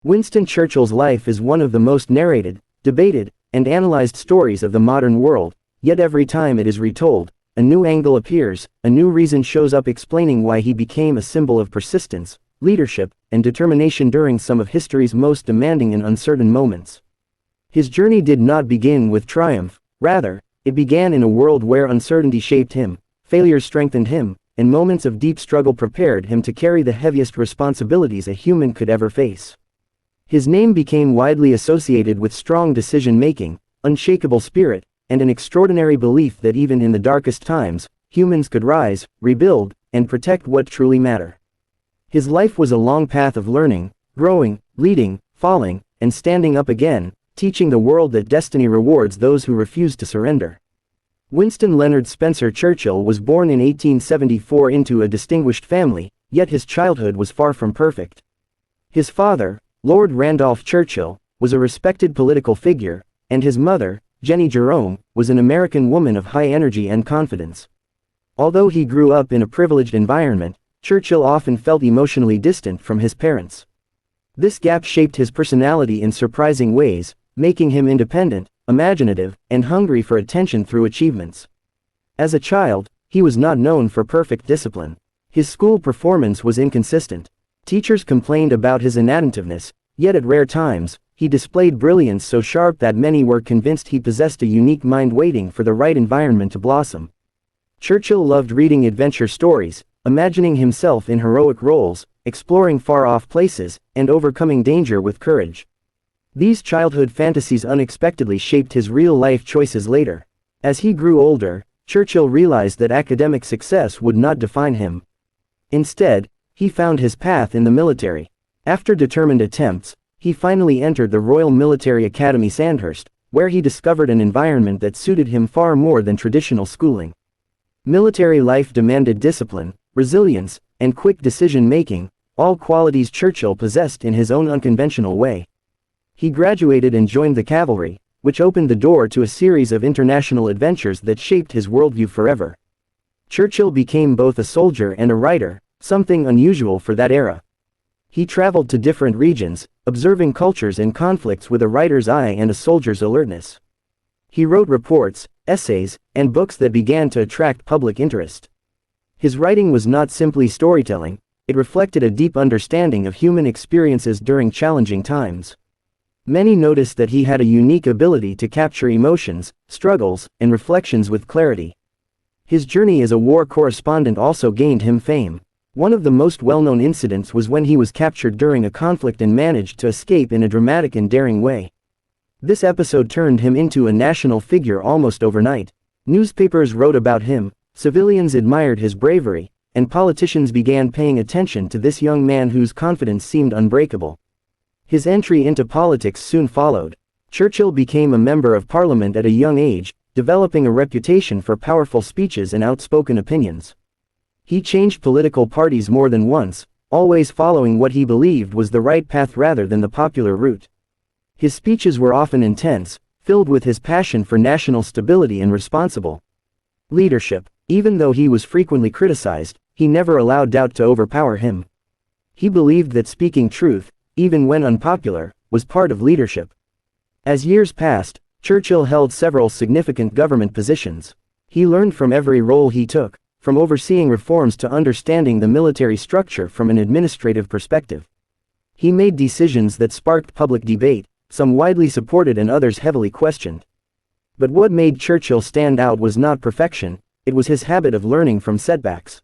Winston Churchill's life is one of the most narrated, debated, and analyzed stories of the modern world, yet every time it is retold, a new angle appears, a new reason shows up explaining why he became a symbol of persistence, leadership, and determination during some of history's most demanding and uncertain moments. His journey did not begin with triumph, rather, it began in a world where uncertainty shaped him, failure strengthened him, and moments of deep struggle prepared him to carry the heaviest responsibilities a human could ever face. His name became widely associated with strong decision-making, unshakable spirit, and an extraordinary belief that even in the darkest times, humans could rise, rebuild, and protect what truly mattered. His life was a long path of learning, growing, leading, falling, and standing up again, teaching the world that destiny rewards those who refuse to surrender. Winston Leonard Spencer Churchill was born in 1874 into a distinguished family, yet his childhood was far from perfect. His father, Lord Randolph Churchill, was a respected political figure, and his mother, Jenny Jerome, was an American woman of high energy and confidence. Although he grew up in a privileged environment, Churchill often felt emotionally distant from his parents. This gap shaped his personality in surprising ways, making him independent, imaginative, and hungry for attention through achievements. As a child, he was not known for perfect discipline. His school performance was inconsistent. Teachers complained about his inattentiveness, yet at rare times, he displayed brilliance so sharp that many were convinced he possessed a unique mind waiting for the right environment to blossom. Churchill loved reading adventure stories, imagining himself in heroic roles, exploring far-off places, and overcoming danger with courage. These childhood fantasies unexpectedly shaped his real-life choices later. As he grew older, Churchill realized that academic success would not define him. Instead, he found his path in the military. After determined attempts, he finally entered the Royal Military Academy Sandhurst, where he discovered an environment that suited him far more than traditional schooling. Military life demanded discipline, resilience, and quick decision-making, all qualities Churchill possessed in his own unconventional way. He graduated and joined the cavalry, which opened the door to a series of international adventures that shaped his worldview forever. Churchill became both a soldier and a writer, something unusual for that era. He traveled to different regions, observing cultures and conflicts with a writer's eye and a soldier's alertness. He wrote reports, essays, and books that began to attract public interest. His writing was not simply storytelling, it reflected a deep understanding of human experiences during challenging times. Many noticed that he had a unique ability to capture emotions, struggles, and reflections with clarity. His journey as a war correspondent also gained him fame. One of the most well-known incidents was when he was captured during a conflict and managed to escape in a dramatic and daring way. This episode turned him into a national figure almost overnight. Newspapers wrote about him, civilians admired his bravery, and politicians began paying attention to this young man whose confidence seemed unbreakable. His entry into politics soon followed. Churchill became a member of parliament at a young age, developing a reputation for powerful speeches and outspoken opinions. He changed political parties more than once, always following what he believed was the right path rather than the popular route. His speeches were often intense, filled with his passion for national stability and responsible leadership. Even though he was frequently criticized, he never allowed doubt to overpower him. He believed that speaking truth, even when unpopular, was part of leadership. As years passed, Churchill held several significant government positions. He learned from every role he took, from overseeing reforms to understanding the military structure from an administrative perspective. He made decisions that sparked public debate, some widely supported and others heavily questioned. But what made Churchill stand out was not perfection, it was his habit of learning from setbacks.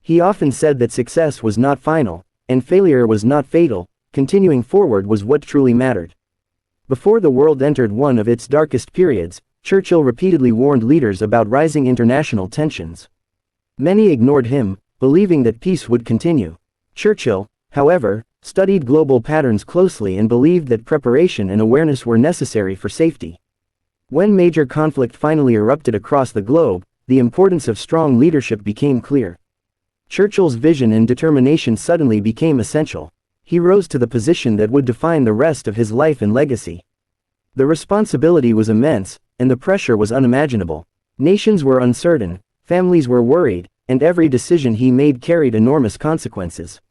He often said that success was not final, and failure was not fatal. Continuing forward was what truly mattered. Before the world entered one of its darkest periods, Churchill repeatedly warned leaders about rising international tensions. Many ignored him, believing that peace would continue. Churchill, however, studied global patterns closely and believed that preparation and awareness were necessary for safety. When major conflict finally erupted across the globe, the importance of strong leadership became clear. Churchill's vision and determination suddenly became essential. He rose to the position that would define the rest of his life and legacy. The responsibility was immense, and the pressure was unimaginable. Nations were uncertain, families were worried, and every decision he made carried enormous consequences.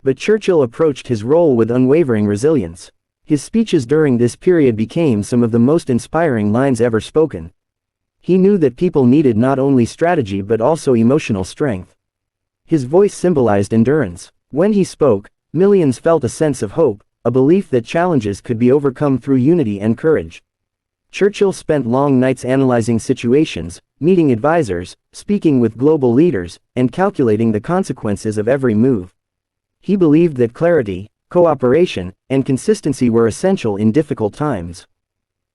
But Churchill approached his role with unwavering resilience. His speeches during this period became some of the most inspiring lines ever spoken. He knew that people needed not only strategy but also emotional strength. His voice symbolized endurance. When he spoke, millions felt a sense of hope, a belief that challenges could be overcome through unity and courage. Churchill spent long nights analyzing situations, meeting advisors, speaking with global leaders, and calculating the consequences of every move. He believed that clarity, cooperation, and consistency were essential in difficult times.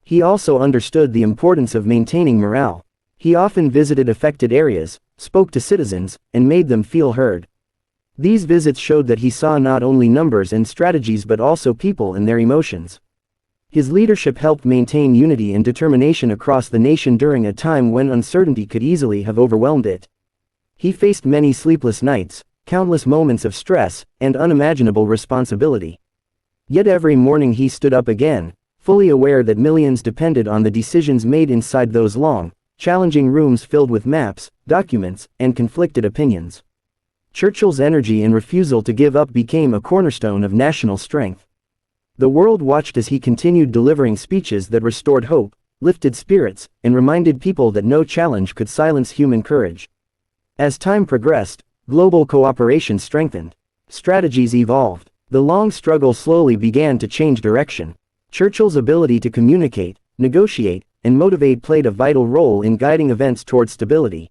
He also understood the importance of maintaining morale. He often visited affected areas, spoke to citizens, and made them feel heard. These visits showed that he saw not only numbers and strategies but also people and their emotions. His leadership helped maintain unity and determination across the nation during a time when uncertainty could easily have overwhelmed it. He faced many sleepless nights, countless moments of stress, and unimaginable responsibility. Yet every morning he stood up again, fully aware that millions depended on the decisions made inside those long, challenging rooms filled with maps, documents, and conflicted opinions. Churchill's energy and refusal to give up became a cornerstone of national strength. The world watched as he continued delivering speeches that restored hope, lifted spirits, and reminded people that no challenge could silence human courage. As time progressed, global cooperation strengthened. Strategies evolved. The long struggle slowly began to change direction. Churchill's ability to communicate, negotiate, and motivate played a vital role in guiding events toward stability.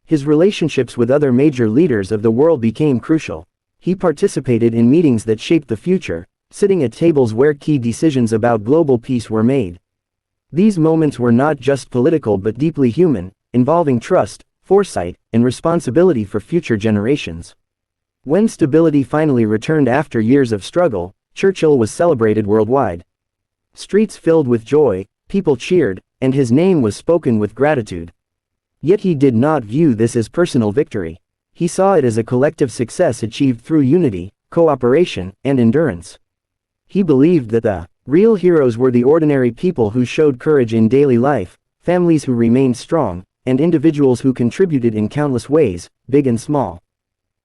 His relationships with other major leaders of the world became crucial. He participated in meetings that shaped the future, sitting at tables where key decisions about global peace were made. These moments were not just political but deeply human, involving trust, foresight, and responsibility for future generations. When stability finally returned after years of struggle, Churchill was celebrated worldwide. Streets filled with joy, people cheered, and his name was spoken with gratitude. Yet he did not view this as personal victory. He saw it as a collective success achieved through unity, cooperation, and endurance. He believed that the real heroes were the ordinary people who showed courage in daily life, families who remained strong, and individuals who contributed in countless ways, big and small.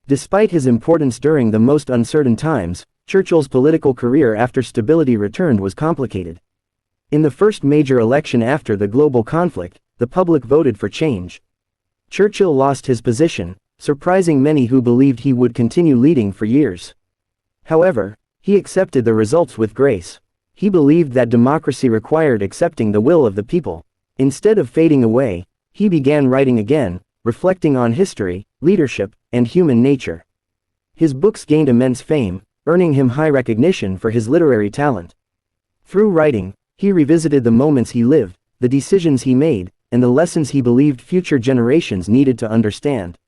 Despite his importance during the most uncertain times, Churchill's political career after stability returned was complicated. In the first major election after the global conflict, the public voted for change. Churchill lost his position, surprising many who believed he would continue leading for years. However, he accepted the results with grace. He believed that democracy required accepting the will of the people. Instead of fading away, he began writing again, reflecting on history, leadership, and human nature. His books gained immense fame, earning him high recognition for his literary talent. Through writing, he revisited the moments he lived, the decisions he made, and the lessons he believed future generations needed to understand.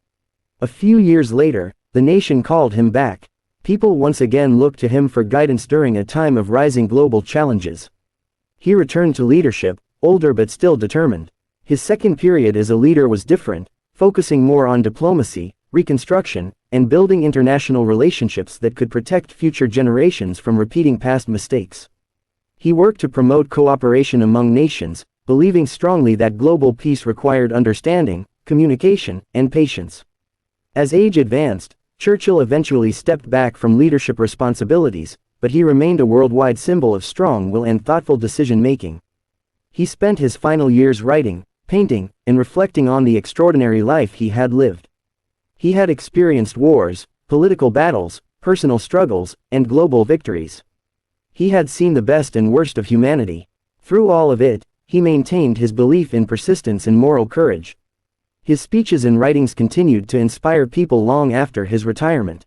A few years later, the nation called him back. People once again looked to him for guidance during a time of rising global challenges. He returned to leadership, older but still determined. His second period as a leader was different, focusing more on diplomacy, reconstruction, and building international relationships that could protect future generations from repeating past mistakes. He worked to promote cooperation among nations, believing strongly that global peace required understanding, communication, and patience. As age advanced, Churchill eventually stepped back from leadership responsibilities, but he remained a worldwide symbol of strong will and thoughtful decision-making. He spent his final years writing, painting, and reflecting on the extraordinary life he had lived. He had experienced wars, political battles, personal struggles, and global victories. He had seen the best and worst of humanity. Through all of it, he maintained his belief in persistence and moral courage. His speeches and writings continued to inspire people long after his retirement.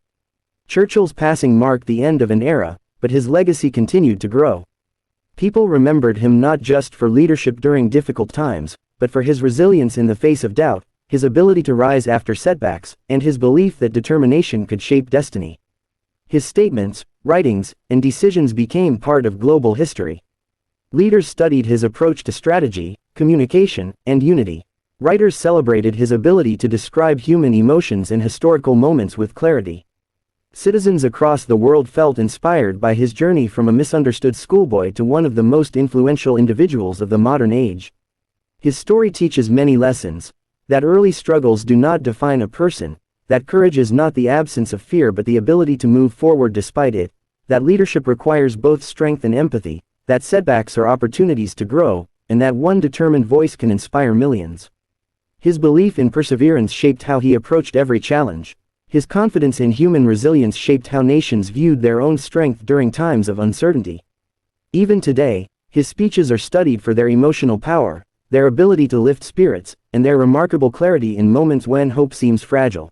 Churchill's passing marked the end of an era, but his legacy continued to grow. People remembered him not just for leadership during difficult times, but for his resilience in the face of doubt, his ability to rise after setbacks, and his belief that determination could shape destiny. His statements, writings, and decisions became part of global history. Leaders studied his approach to strategy, communication, and unity. Writers celebrated his ability to describe human emotions and historical moments with clarity. Citizens across the world felt inspired by his journey from a misunderstood schoolboy to one of the most influential individuals of the modern age. His story teaches many lessons: that early struggles do not define a person, that courage is not the absence of fear but the ability to move forward despite it, that leadership requires both strength and empathy, that setbacks are opportunities to grow, and that one determined voice can inspire millions. His belief in perseverance shaped how he approached every challenge. His confidence in human resilience shaped how nations viewed their own strength during times of uncertainty. Even today, his speeches are studied for their emotional power, their ability to lift spirits, and their remarkable clarity in moments when hope seems fragile.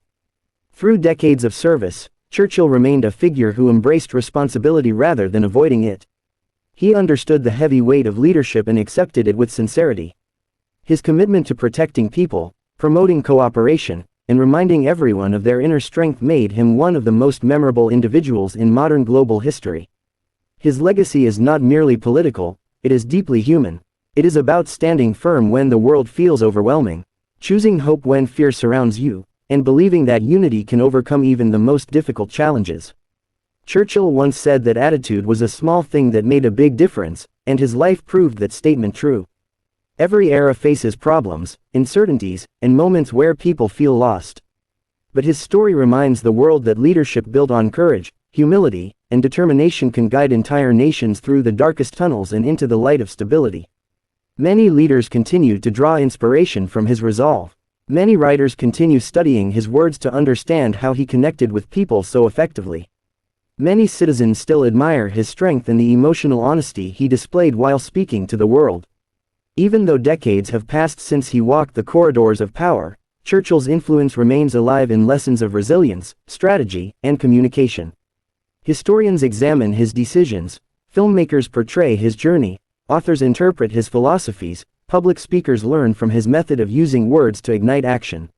Through decades of service, Churchill remained a figure who embraced responsibility rather than avoiding it. He understood the heavy weight of leadership and accepted it with sincerity. His commitment to protecting people, promoting cooperation, and reminding everyone of their inner strength made him one of the most memorable individuals in modern global history. His legacy is not merely political, it is deeply human. It is about standing firm when the world feels overwhelming, choosing hope when fear surrounds you, and believing that unity can overcome even the most difficult challenges. Churchill once said that attitude was a small thing that made a big difference, and his life proved that statement true. Every era faces problems, uncertainties, and moments where people feel lost. But his story reminds the world that leadership built on courage, humility, and determination can guide entire nations through the darkest tunnels and into the light of stability. Many leaders continue to draw inspiration from his resolve. Many writers continue studying his words to understand how he connected with people so effectively. Many citizens still admire his strength and the emotional honesty he displayed while speaking to the world. Even though decades have passed since he walked the corridors of power, Churchill's influence remains alive in lessons of resilience, strategy, and communication. Historians examine his decisions, filmmakers portray his journey, authors interpret his philosophies, public speakers learn from his method of using words to ignite action.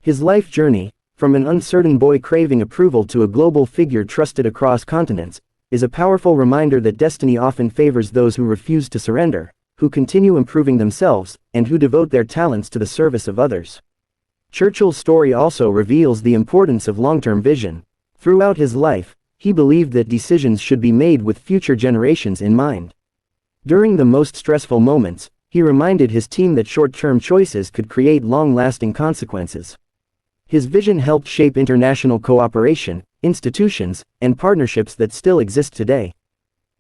His life journey, from an uncertain boy craving approval to a global figure trusted across continents, is a powerful reminder that destiny often favors those who refuse to surrender, who continue improving themselves, and who devote their talents to the service of others. Churchill's story also reveals the importance of long-term vision. Throughout his life, he believed that decisions should be made with future generations in mind. During the most stressful moments, he reminded his team that short-term choices could create long-lasting consequences. His vision helped shape international cooperation, institutions, and partnerships that still exist today.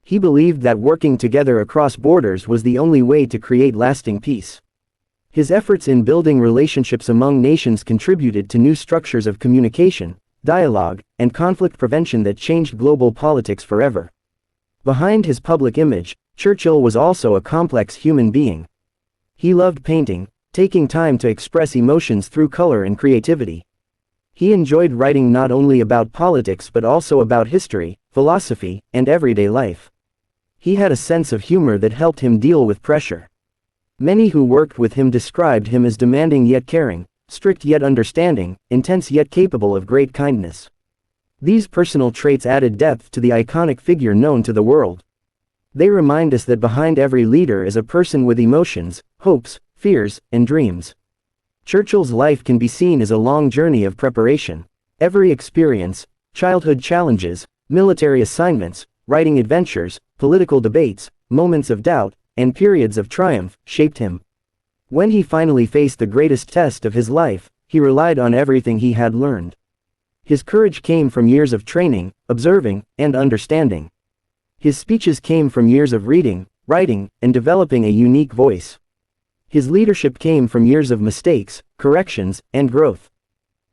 He believed that working together across borders was the only way to create lasting peace. His efforts in building relationships among nations contributed to new structures of communication, dialogue, and conflict prevention that changed global politics forever. Behind his public image, Churchill was also a complex human being. He loved painting, taking time to express emotions through color and creativity. He enjoyed writing not only about politics but also about history, philosophy, and everyday life. He had a sense of humor that helped him deal with pressure. Many who worked with him described him as demanding yet caring, strict yet understanding, intense yet capable of great kindness. These personal traits added depth to the iconic figure known to the world. They remind us that behind every leader is a person with emotions, hopes, fears, and dreams. Churchill's life can be seen as a long journey of preparation. Every experience, childhood challenges, military assignments, writing adventures, political debates, moments of doubt, and periods of triumph, shaped him. When he finally faced the greatest test of his life, he relied on everything he had learned. His courage came from years of training, observing, and understanding. His speeches came from years of reading, writing, and developing a unique voice. His leadership came from years of mistakes, corrections, and growth.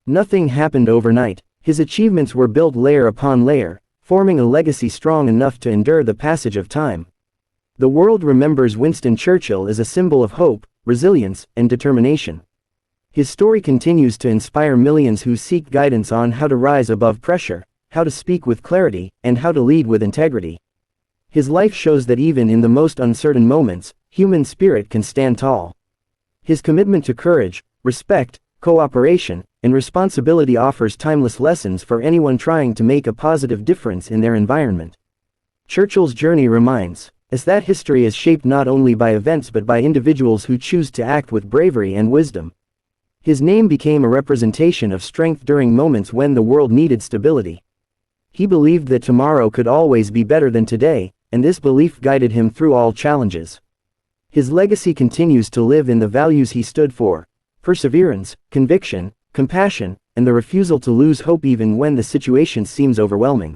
Nothing happened overnight. His achievements were built layer upon layer, forming a legacy strong enough to endure the passage of time. The world remembers Winston Churchill as a symbol of hope, resilience, and determination. His story continues to inspire millions who seek guidance on how to rise above pressure, how to speak with clarity, and how to lead with integrity. His life shows that even in the most uncertain moments, human spirit can stand tall. His commitment to courage, respect, cooperation, and responsibility offers timeless lessons for anyone trying to make a positive difference in their environment. Churchill's journey reminds us that history is shaped not only by events but by individuals who choose to act with bravery and wisdom. His name became a representation of strength during moments when the world needed stability. He believed that tomorrow could always be better than today, and this belief guided him through all challenges. His legacy continues to live in the values he stood for: perseverance, conviction, compassion, and the refusal to lose hope even when the situation seems overwhelming.